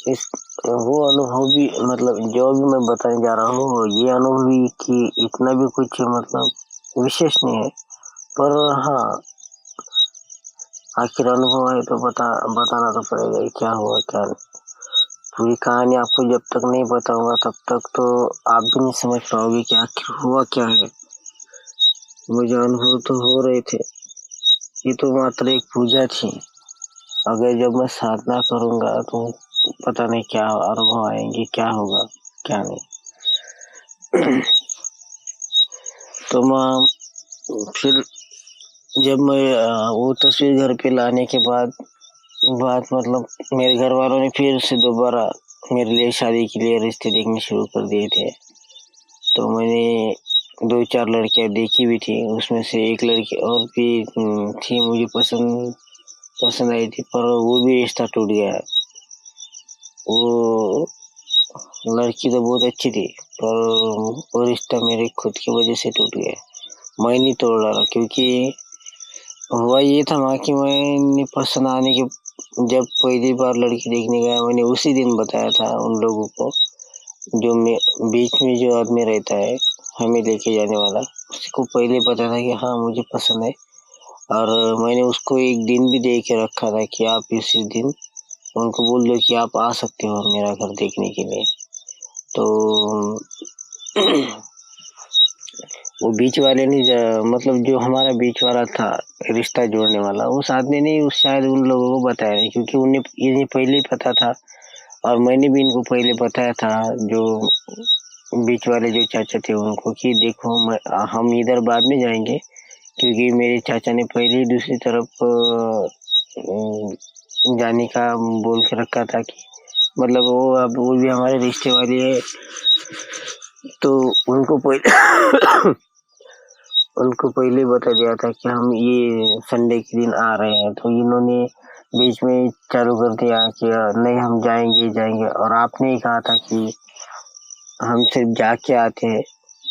इस वो अनुभव भी मतलब जो भी मैं बताने जा रहा हूँ ये अनुभव भी कि इतना भी कुछ मतलब विशेष नहीं है, पर हाँ आखिर अनुभव है तो बताना तो पड़ेगा ही क्या हुआ क्या नहीं। पूरी कहानी आपको जब तक नहीं बताऊंगा तब तक तो आप भी नहीं समझ पाओगे कि आखिर हुआ क्या है। मुझे अनुभव तो हो रहे थे, ये तो मात्र एक पूजा थी। अगर जब मैं साधना करूंगा तो पता नहीं क्या अनुभव आएंगे, क्या होगा क्या नहीं। तो मैं फिर जब मैं वो तस्वीर घर पे लाने के बाद मतलब मेरे घर वालों ने फिर से दोबारा मेरे लिए शादी के लिए रिश्ते देखने शुरू कर दिए थे। तो मैंने 2-4 लड़कियां देखी भी थी, उसमें से एक लड़की और भी थी मुझे पसंद आई थी, पर वो भी रिश्ता टूट गया। वो लड़की तो बहुत अच्छी थी, पर वो रिश्ता मेरे खुद की वजह से टूट गया। मैंने तोड़ डाला, क्योंकि हुआ ये था ना कि मैंने पसंद आने के जब पहली बार लड़की देखने गया, मैंने उसी दिन बताया था उन लोगों को, जो बीच में जो आदमी रहता है हमें लेके जाने वाला, उसको पहले पता था कि हाँ मुझे पसंद है। और मैंने उसको एक दिन भी दे के रखा था कि आप इसी दिन उनको बोल दो कि आप आ सकते हो मेरा घर देखने के लिए। तो वो बीच वाले ने मतलब जो हमारा बीच वाला था रिश्ता जोड़ने वाला, उस आदमी ने शायद उन लोगों को बताया नहीं, क्योंकि इन्हें पहले ही पता था और मैंने भी इनको पहले बताया था, जो बीच वाले जो चाचा थे उनको, कि देखो हम इधर बाद में जाएंगे, क्योंकि मेरे चाचा ने पहले ही दूसरी तरफ जाने का बोल के रखा था कि मतलब वो भी हमारे रिश्ते वाले है। तो उनको पहले उनको पहले बता दिया था कि हम ये संडे के दिन आ रहे हैं। तो इन्होंने बीच में चालू कर दिया कि नहीं हम जाएंगे, और आपने ही कहा था कि हम सिर्फ जाके आते हैं,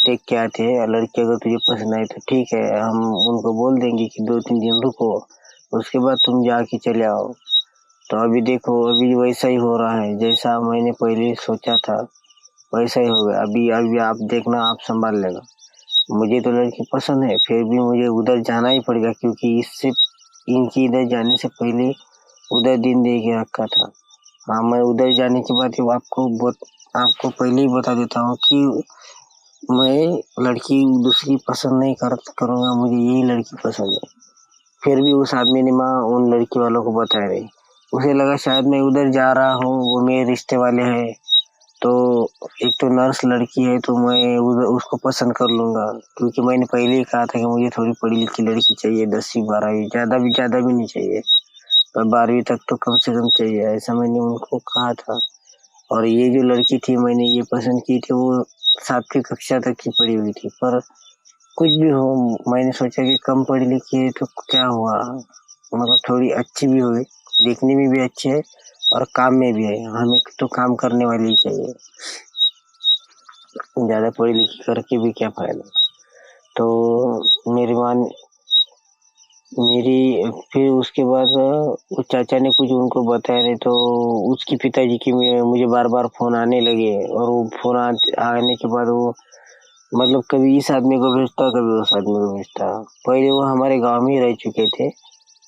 देख के आते हैं, लड़की अगर तुझे पसंद आए तो ठीक है, हम उनको बोल देंगे कि 2-3 दिन रुको, उसके बाद तुम जाके चले आओ। तो अभी देखो, अभी वैसा ही हो रहा है जैसा मैंने पहले सोचा था, वैसा ही हो गया। अभी आप देखना, आप संभाल लेगा। मुझे तो लड़की पसंद है, फिर भी मुझे उधर जाना ही पड़ेगा, क्योंकि इससे इनकी इधर जाने से पहले उधर दिन दे के रखा था। हाँ, मैं उधर जाने के बाद आपको पहले ही बता देता हूँ कि मैं लड़की दूसरी पसंद नहीं करूँगा, मुझे यही लड़की पसंद है। फिर भी उस आदमी ने उन लड़की वालों को बताया नहीं। उसे लगा शायद मैं उधर जा रहा हूँ, वो मेरे रिश्ते वाले हैं, तो एक तो नर्स लड़की है तो मैं उधर उसको पसंद कर लूंगा, क्योंकि मैंने पहले ही कहा था कि मुझे थोड़ी पढ़ी लिखी लड़की चाहिए, 10वीं 12वीं, ज़्यादा भी नहीं चाहिए, पर 12वीं तक तो कम से कम चाहिए, ऐसा मैंने उनको कहा था। और ये जो लड़की थी मैंने ये पसंद की थी, वो 7वीं कक्षा तक की पढ़ी हुई थी। पर कुछ भी हो, मैंने सोचा कि कम पढ़ी लिखी है तो क्या हुआ, मतलब थोड़ी अच्छी भी हुई, देखने में भी अच्छी है और काम में भी है, हमें तो काम करने वाली ही चाहिए, ज्यादा पढ़ी लिखी करके भी क्या फायदा। तो मेरी फिर उसके बाद उस चाचा ने कुछ उनको बताया नहीं, तो उसके पिताजी की मुझे बार बार फोन आने लगे, और वो फोन आने के बाद वो मतलब कभी इस आदमी को भेजता, कभी उस आदमी को भेजता। पहले वो हमारे गांव में ही रह चुके थे,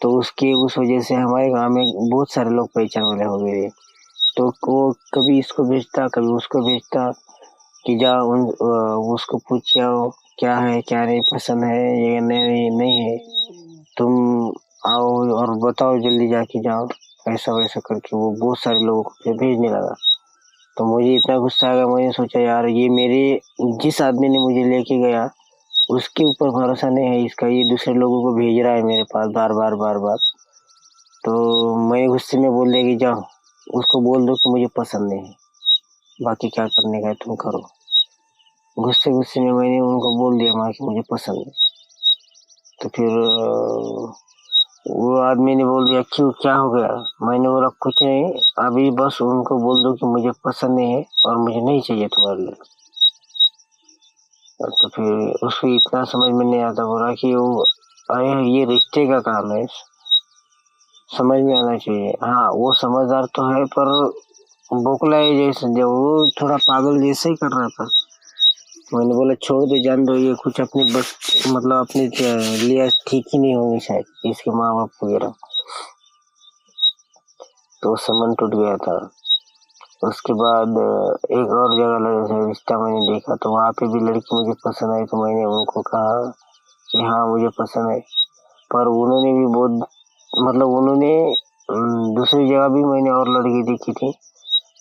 तो उस वजह से हमारे गांव में बहुत सारे लोग पहचान वाले हो गए। तो वो कभी इसको भेजता, कभी उसको भेजता कि जाओ उसको पूछ के आओ क्या है क्या नहीं, पसंद है ये नहीं है, तुम आओ और बताओ, जल्दी जाके जाओ, ऐसा वैसा करके वो बहुत सारे लोगों को फिर भेजने लगा। तो मुझे इतना गुस्सा आ गया, मैंने सोचा यार ये मेरे जिस आदमी ने मुझे लेके गया उसके ऊपर भरोसा नहीं है इसका, ये दूसरे लोगों को भेज रहा है मेरे पास बार बार। तो मैं गुस्से में बोल दिया कि जाओ उसको बोल दो कि मुझे पसंद नहीं है, बाकी क्या करने का है तुम करो। गुस्से गुस्से में मैंने उनको बोल दिया कि मुझे पसंद है। तो फिर वो आदमी ने बोल दिया क्यों, क्या हो गया। मैंने बोला कुछ नहीं, अभी बस उनको बोल दो कि मुझे पसंद नहीं है और मुझे नहीं चाहिए तुम्हारे लिए। तो फिर उसको इतना समझ में नहीं आता, बोला कि वो अरे ये रिश्ते का काम है, समझ में आना चाहिए। हाँ वो समझदार तो है, पर बोखला है जैसे, जब वो थोड़ा पागल जैसे ही कर रहा था। मैंने बोला छोड़ दे, जान दो, ये कुछ अपनी बस मतलब अपने लिए ठीक ही नहीं होंगे शायद इसके माँ बाप वगैरह। तो उससे मन टूट गया था। उसके बाद एक और जगह रिश्ता मैंने देखा, तो वहाँ पे भी लड़की मुझे पसंद आई, तो मैंने उनको कहा कि हाँ मुझे पसंद है। पर उन्होंने भी बहुत मतलब उन्होंने दूसरी जगह भी मैंने और लड़की देखी थी,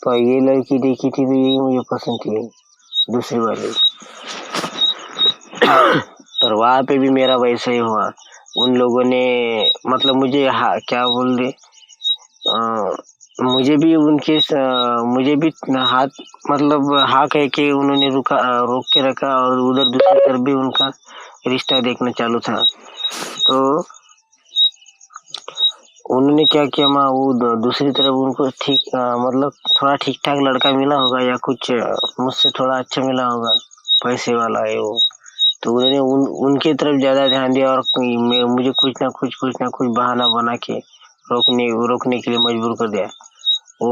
तो ये लड़की देखी थी तो यही मुझे पसंद थी, दूसरी वाली। पर वहाँ पे भी मेरा वैसा ही हुआ। उन लोगों ने मतलब मुझे क्या बोल दे, मुझे भी हाथ मतलब हाँ कह के उन्होंने रोक के रखा, और उधर दूसरी तरफ भी उनका रिश्ता देखना चालू था। तो उन्होंने क्या किया, मैं वो दूसरी तरफ उनको ठीक मतलब थोड़ा ठीक ठाक लड़का मिला होगा, या कुछ मुझसे थोड़ा अच्छा मिला होगा, पैसे वाला है वो, तो उन्होंने उनके तरफ ज्यादा ध्यान दिया, और मुझे कुछ ना कुछ बहाना बना के रोकने के लिए मजबूर कर दिया वो।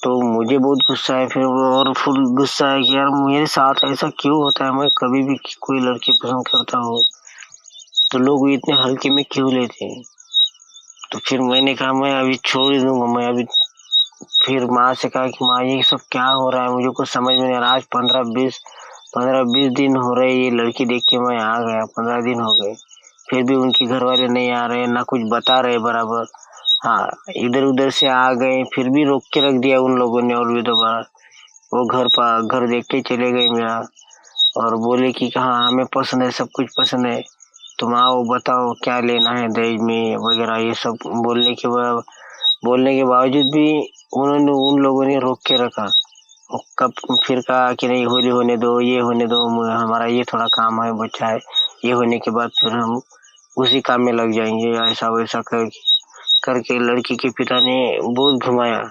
तो मुझे बहुत गुस्सा है फिर वो, और फुल गुस्सा है कि यार मेरे साथ ऐसा क्यों होता है, मैं कभी भी कोई लड़की पसंद करता हूँ तो लोग इतने हल्के में क्यों लेते हैं। तो फिर मैंने कहा मैं अभी छोड़ ही दूंगा, मैं अभी फिर माँ से कहा कि माँ ये सब क्या हो रहा है, मुझे कुछ समझ में नहीं आ रहा। आज 15-20 दिन हो रहे ये लड़की देख के मैं आ गया, 15 दिन हो गए, फिर भी उनके घर वाले नहीं आ रहे, ना कुछ बता रहे बराबर। हाँ, इधर उधर से आ गए, फिर भी रोक के रख दिया उन लोगों ने, और भी दोबारा वो घर देख के चले गए मेरा, और बोले कि हाँ हमें पसंद है, सब कुछ पसंद है, तुम आओ बताओ क्या लेना है दहेज में वगैरह, ये सब बोलने के बावजूद भी उन्होंने उन लोगों ने रोक के रखा। कब फिर कहा कि नहीं होली होने दो, ये होने दो, हमारा ये थोड़ा काम है बच्चा है, ये होने के बाद फिर हम उसी काम में लग जाएंगे, ऐसा वैसा करके लड़की के पिता ने बहुत घुमाया।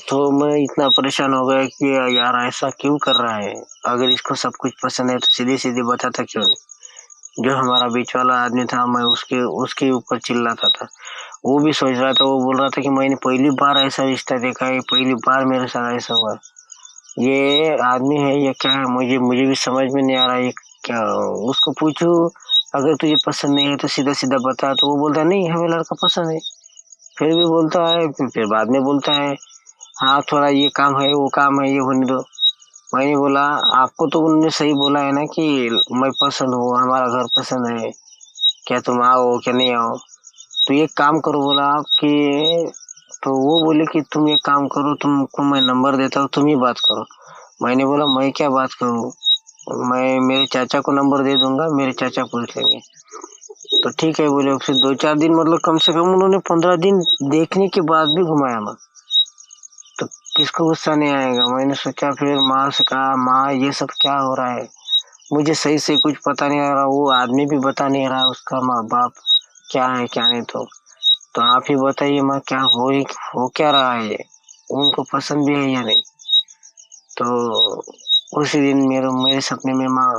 तो मैं इतना परेशान हो गया कि यार ऐसा क्यों कर रहा है, अगर इसको सब कुछ पसंद है तो सीधे सीधे बताता क्यों नहीं। जो हमारा बीच वाला आदमी था, मैं उसके उसके ऊपर चिल्लाता था, वो भी सोच रहा था, वो बोल रहा था कि मैंने पहली बार ऐसा रिश्ता देखा है, पहली बार मेरे साथ ऐसा हुआ, ये आदमी है या क्या है, मुझे भी समझ में नहीं आ रहा है क्या। उसको पूछू अगर तुझे पसंद नहीं है तो सीधा सीधा बता, तो वो बोलता नहीं हमें लड़का पसंद है, फिर भी बोलता है, फिर बाद में बोलता है हाँ थोड़ा ये काम है वो काम है, ये होने दो। मैंने बोला आपको तो उन्होंने सही बोला है ना कि मैं पसंद हूँ, हमारा घर पसंद है, क्या तुम आओ क्या नहीं आओ, तो एक काम करो बोला आप कि, तो वो बोले कि तुम एक काम करो, तुमको मैं नंबर देता हूँ, तुम ही बात करो। मैंने बोला मैं क्या बात करूँ, मैं मेरे चाचा को नंबर दे दूंगा, मेरे चाचा पूछ लेंगे। तो ठीक है बोले, फिर 2-4 दिन मतलब कम से कम उन्होंने 15 दिन देखने के बाद भी घुमाया मैं। तो किसको गुस्सा नहीं आएगा। मैंने सोचा, फिर माँ से कहा माँ ये सब क्या हो रहा है, मुझे सही से कुछ पता नहीं आ रहा, वो आदमी भी बता नहीं रहा उसका माँ बाप क्या है क्या नहीं, तो आप ही बताइए माँ क्या हो क्या रहा है, ये उनको पसंद भी है या नहीं। तो उसी दिन मेरे सपने में माँ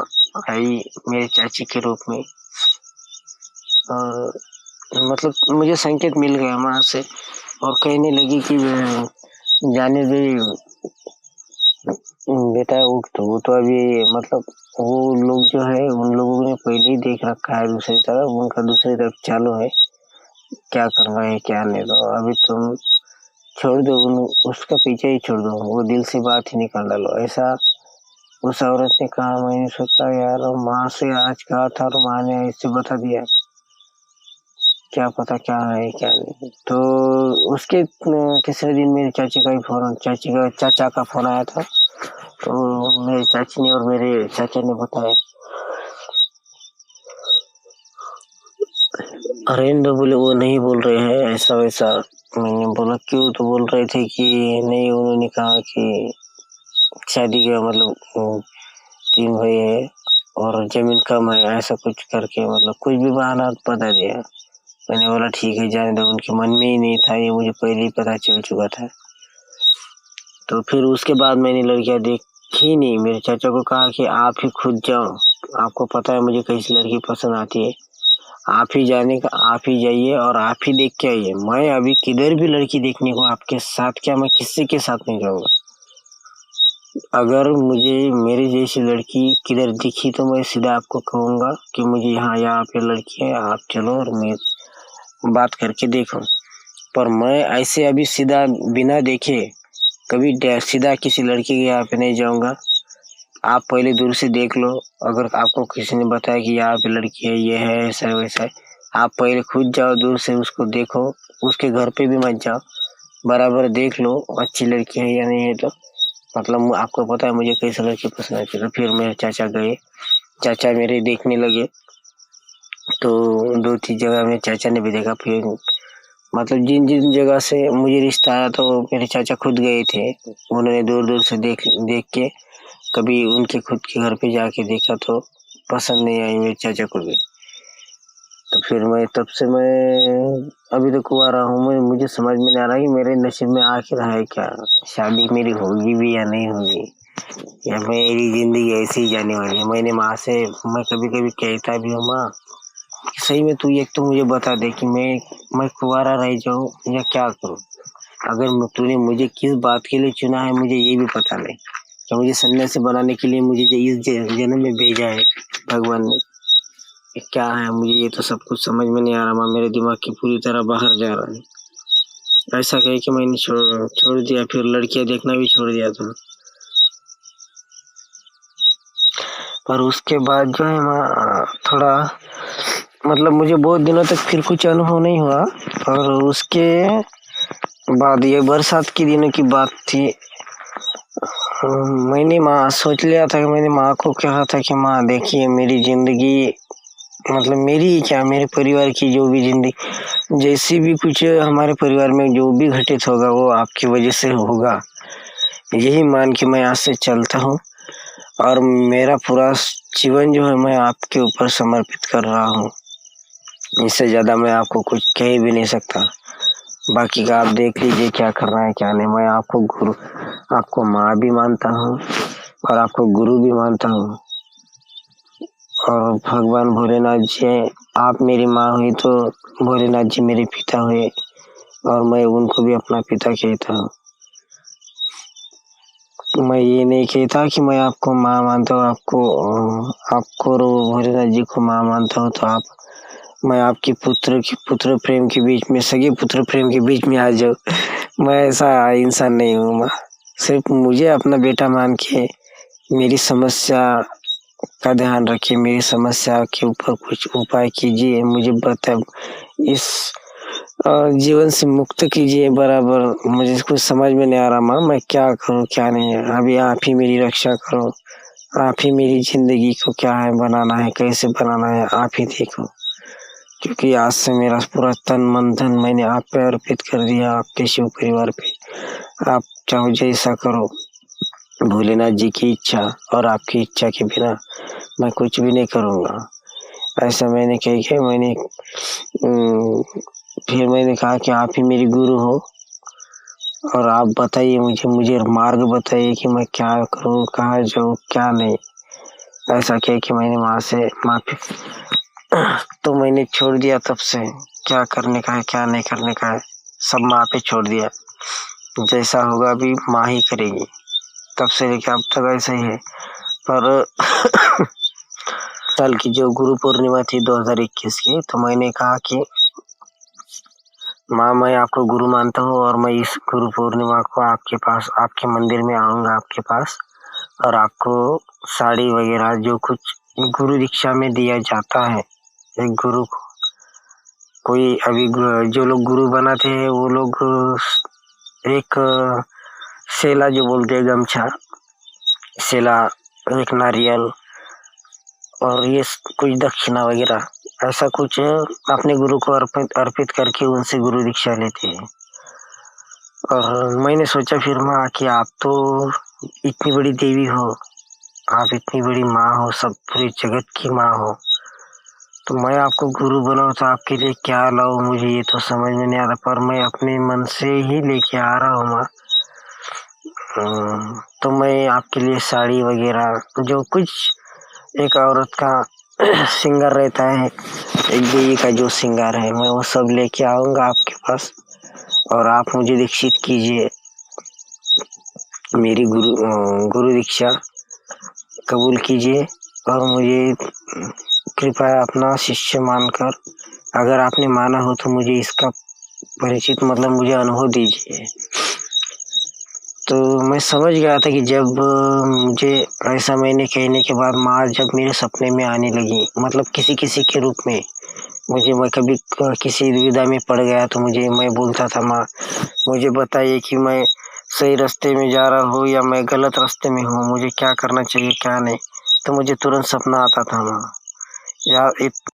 आई मेरे चाची के रूप में, और मतलब मुझे संकेत मिल गया माँ से, और कहने लगी कि जाने दे बेटा, वो तो अभी मतलब वो लोग जो है उन लोगों ने पहले ही देख रखा है दूसरी तरफ, उनका दूसरी तरफ चालू है, क्या कर रहे हैं क्या नहीं, तो अभी तुम छोड़ दो उसका पीछे ही छोड़ दो, वो दिल से बात ही निकाल डालो, ऐसा उस औरत ने कहा। मैंने सोचा यार माँ से आज कहा था और माँ ने ऐसे बता दिया, क्या पता क्या है क्या नहीं। तो उसके तीसरे दिन मेरे चाचा का फोन आया था, तो मेरे चाची ने और मेरे चाचा ने बताया, अरेंद्र बोले वो नहीं बोल रहे हैं ऐसा वैसा। मैंने बोला क्यों, तो बोल रहे थे कि नहीं, उन्होंने कहा कि शादी का मतलब 3 भाई है और जमीन कम है, ऐसा कुछ करके मतलब कुछ भी बहाना बता दिया। मैंने बोला ठीक है जाने दो, उनके मन में ही नहीं था, ये मुझे पहले ही पता चल चुका था। तो फिर उसके बाद मैंने लड़कियां देखी नहीं, मेरे चाचा को कहा कि आप ही खुद जाओ, आपको पता है मुझे कैसी लड़की पसंद आती है, आप ही जाने का, आप ही जाइए और आप ही देख के आइए। मैं अभी किधर भी लड़की देखने को आपके साथ क्या, मैं किसी के साथ नहीं जाऊंगा। अगर मुझे मेरी जैसी लड़की किधर दिखी तो मैं सीधा आपको कहूंगा कि मुझे यहाँ पे लड़की है, आप चलो और मैं बात करके देखो। पर मैं ऐसे अभी सीधा बिना देखे कभी सीधा किसी लड़की के यहाँ पे नहीं जाऊंगा। आप पहले दूर से देख लो। अगर आपको किसी ने बताया कि यहाँ पे लड़की है, ये है, ऐसा है वैसा है, आप पहले खुद जाओ, दूर से उसको देखो। उसके घर पे भी मत जाओ, बराबर देख लो अच्छी लड़की है या नहीं है। तो मतलब आपको पता है मुझे कैसी लड़की पसंद आती है। तो फिर मेरे चाचा गए, चाचा मेरे देखने लगे। तो 2-3 जगह में चाचा ने भी देखा। फिर मतलब जिन जिन जगह से मुझे रिश्ता आया तो मेरे चाचा खुद गए थे। उन्होंने दूर दूर से देख देख के कभी उनके खुद के घर पे जाके देखा तो पसंद नहीं आई मेरे चाचा को भी। तो फिर मैं तब से मैं अभी तो कुंवारा हूँ। मुझे समझ में नहीं आ रहा कि मेरे नसीब में आखिर है क्या, शादी मेरी होगी भी या नहीं होगी, या मेरी जिंदगी ऐसी ही जाने वाली है। मैंने माँ से, मैं कभी कभी कहता भी हूँ, माँ सही में तू एक तो मुझे बता दे कि मैं कुंवारा रह जाऊँ या क्या करूँ। अगर तूने मुझे किस बात के लिए चुना है मुझे ये भी पता नहीं, कि मुझे सन्यासी बनाने के लिए मुझे इस जन्म में भेजा है भगवान ने, ये क्या है मुझे ये तो सब कुछ समझ में नहीं आ रहा। माँ मेरे दिमाग की पूरी तरह बाहर जा रहा है। ऐसा कहे कि मैंने छोड़ दिया, फिर लड़कियां देखना भी छोड़ दिया था। पर उसके बाद जो है माँ थोड़ा मतलब मुझे बहुत दिनों तक फिर कुछ अनुभव नहीं हुआ। और उसके बाद ये बरसात के दिनों की बात थी। मैंने माँ सोच लिया था कि मैंने माँ को कहा था कि माँ देखिए मेरी जिंदगी, मतलब मेरी क्या, मेरे परिवार की जो भी जिंदगी, जैसी भी कुछ हमारे परिवार में जो भी घटित होगा वो आपकी वजह से होगा, यही मान के मैं आज से चलता हूँ। और मेरा पूरा जीवन जो है मैं आपके ऊपर समर्पित कर रहा हूँ। इससे ज्यादा मैं आपको कुछ कह भी नहीं सकता। बाकी का आप देख लीजिए क्या करना है क्या नहीं। मैं आपको गुरु, आपको माँ भी मानता हूँ और आपको गुरु भी मानता हूँ। और भगवान भोलेनाथ जी, आप मेरी माँ हुई तो भोलेनाथ जी मेरे पिता हुए, और मैं उनको भी अपना पिता कहता हूँ। मैं ये नहीं कहता कि मैं आपको माँ मानता हूँ, आपको और भोलेनाथ जी को माँ मानता हूँ तो मैं आपकी पुत्र प्रेम के बीच में, सगे पुत्र प्रेम के बीच में आ जाऊँ। मैं ऐसा इंसान नहीं हूँ माँ। सिर्फ मुझे अपना बेटा मान के मेरी समस्या का ध्यान रखिए, मेरी समस्या के ऊपर कुछ उपाय कीजिए, मुझे इस जीवन से मुक्त कीजिए। बराबर मुझे कुछ समझ में नहीं आ रहा माँ, मैं क्या करूँ क्या नहीं। अभी आप ही मेरी रक्षा करो, आप ही मेरी जिंदगी को क्या है बनाना है, कैसे बनाना है, आप ही देखो। क्योंकि आज से मेरा पूरा तन मन धन मैंने आप पे अर्पित कर दिया, आपके शिव परिवार पे। आप चाहो जैसा करो। भोलेनाथ जी की इच्छा और आपकी इच्छा के बिना मैं कुछ भी नहीं करूँगा, ऐसा मैंने कह के फिर मैंने कहा कि आप ही मेरी गुरु हो और आप बताइए मुझे मार्ग बताइए कि मैं क्या करूँ, कहाँ जाऊँ, क्या नहीं। ऐसा कह के मैंने वहाँ से माफी तो मैंने छोड़ दिया। तब से क्या करने का है क्या नहीं करने का है सब माँ पे छोड़ दिया। जैसा होगा अभी माँ ही करेगी। तब से लेकर अब तक ऐसा ही है। पर साल की जो गुरु पूर्णिमा थी 2021 की, तो मैंने कहा कि माँ मैं आपको गुरु मानता हूँ और मैं इस गुरु पूर्णिमा को आपके पास, आपके मंदिर में आऊँगा आपके पास, और आपको साड़ी वगैरह जो कुछ गुरु दीक्षा में दिया जाता है एक गुरु को। कोई अभी जो लोग गुरु बनाते हैं वो लोग एक सेला जो बोलते हैं, गमछा, सेला, एक नारियल और ये कुछ दक्षिणा वगैरह, ऐसा कुछ अपने गुरु को अर्पित करके उनसे गुरु दीक्षा लेते हैं। और मैंने सोचा फिर माँ कि आप तो इतनी बड़ी देवी हो, आप इतनी बड़ी माँ हो, सब पूरे जगत की माँ हो, तो मैं आपको गुरु बनाऊं तो आपके लिए क्या लाऊं मुझे ये तो समझ में नहीं आ रहा। पर मैं अपने मन से ही लेके आ रहा हूँ माँ। तो मैं आपके लिए साड़ी वगैरह जो कुछ एक औरत का श्रृंगार रहता है, एक देवी का जो श्रृंगार है, मैं वो सब लेके आऊंगा आपके पास और आप मुझे दीक्षित कीजिए। मेरी गुरु दीक्षा कबूल कीजिए और मुझे कृपया अपना शिष्य मानकर, अगर आपने माना हो तो मुझे इसका परिचित मतलब मुझे अनुभव दीजिए। तो मैं समझ गया था कि जब मुझे ऐसा मैंने कहने के बाद माँ जब मेरे सपने में आने लगी, मतलब किसी किसी के रूप में, मैं कभी किसी दुविधा में पड़ गया तो मैं बोलता था, माँ मुझे बताइए कि मैं सही रास्ते में जा रहा हूँ या मैं गलत रास्ते में हूँ, मुझे क्या करना चाहिए क्या नहीं। तो मुझे तुरंत सपना आता था माँ। या